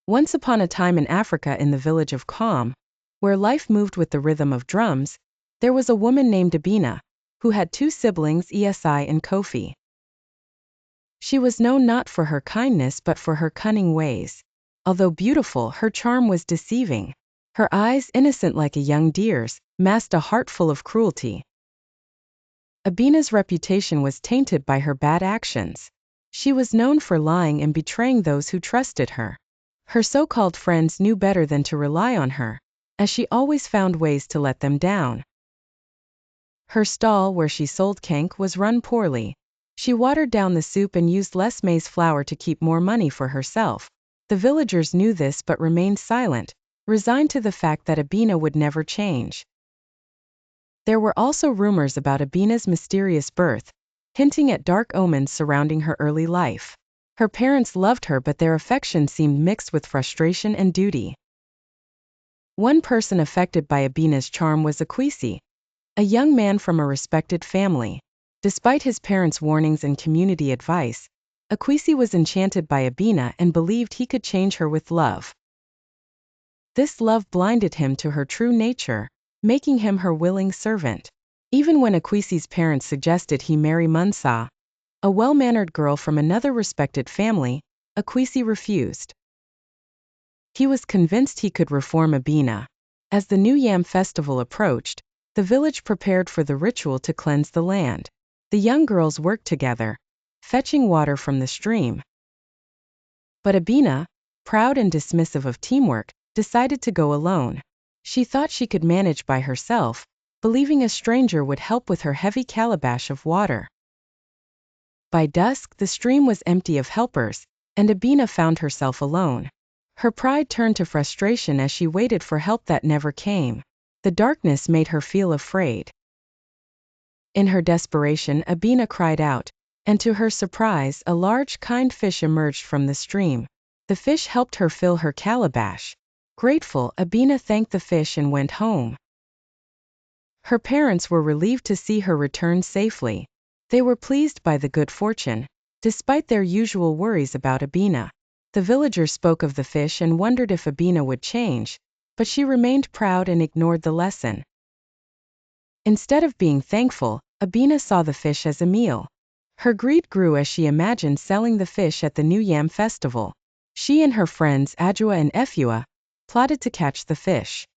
Once upon a time in Africa, in the village of Kpom, where life moved with the rhythm of drums, there was a woman named Abena, who had two siblings, Esi and Kofi. She was known not for her kindness but for her cunning ways. Although beautiful, her charm was deceiving. Her eyes, innocent like a young deer's, masked a heart full of cruelty. Abena's reputation was tainted by her bad actions. She was known for lying and betraying those who trusted her. Her so-called friends knew better than to rely on her, as she always found ways to let them down. Her stall where she sold kank was run poorly. She watered down the soup and used less maize flour to keep more money for herself. The villagers knew this but remained silent, resigned to the fact that Abena would never change. There were also rumors about Abena's mysterious birth, hinting at dark omens surrounding her early life. Her parents loved her, but their affection seemed mixed with frustration and duty. One person affected by Abena's charm was Akwesi, a young man from a respected family. Despite his parents' warnings and community advice, Akwesi was enchanted by Abena and believed he could change her with love. This love blinded him to her true nature, making him her willing servant. Even when Akwesi's parents suggested he marry Munsa, a well-mannered girl from another respected family, Akwesi refused. He was convinced he could reform Abena. As the New Yam festival approached, the village prepared for the ritual to cleanse the land. The young girls worked together, fetching water from the stream. But Abena, proud and dismissive of teamwork, decided to go alone. She thought she could manage by herself, believing a stranger would help with her heavy calabash of water. By dusk, the stream was empty of helpers, and Abena found herself alone. Her pride turned to frustration as she waited for help that never came. The darkness made her feel afraid. In her desperation, Abena cried out, and to her surprise, a large, kind fish emerged from the stream. The fish helped her fill her calabash. Grateful, Abena thanked the fish and went home. Her parents were relieved to see her return safely. They were pleased by the good fortune, despite their usual worries about Abena. The villagers spoke of the fish and wondered if Abena would change, but she remained proud and ignored the lesson. Instead of being thankful, Abena saw the fish as a meal. Her greed grew as she imagined selling the fish at the New Yam festival. She and her friends Ajua and Efua plotted to catch the fish.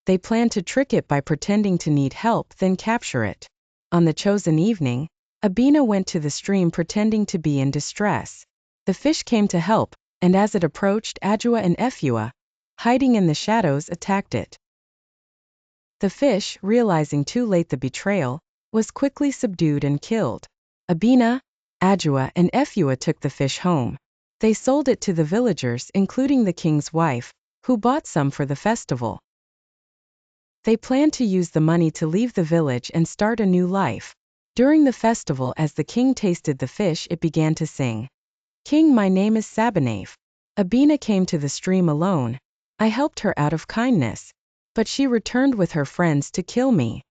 They planned to trick it by pretending to need help, then capture it. On the chosen evening, Abena went to the stream pretending to be in distress. The fish came to help, and as it approached, Ajua and Efua, hiding in the shadows, attacked it. The fish, realizing too late the betrayal, was quickly subdued and killed. Abena, Ajua, and Efua took the fish home. They sold it to the villagers, including the king's wife, who bought some for the festival. They planned to use the money to leave the village and start a new life. During the festival, as the king tasted the fish, it began to sing, "King, my name is Sabanave. Abena came to the stream alone. I helped her out of kindness, but she returned with her friends to kill me.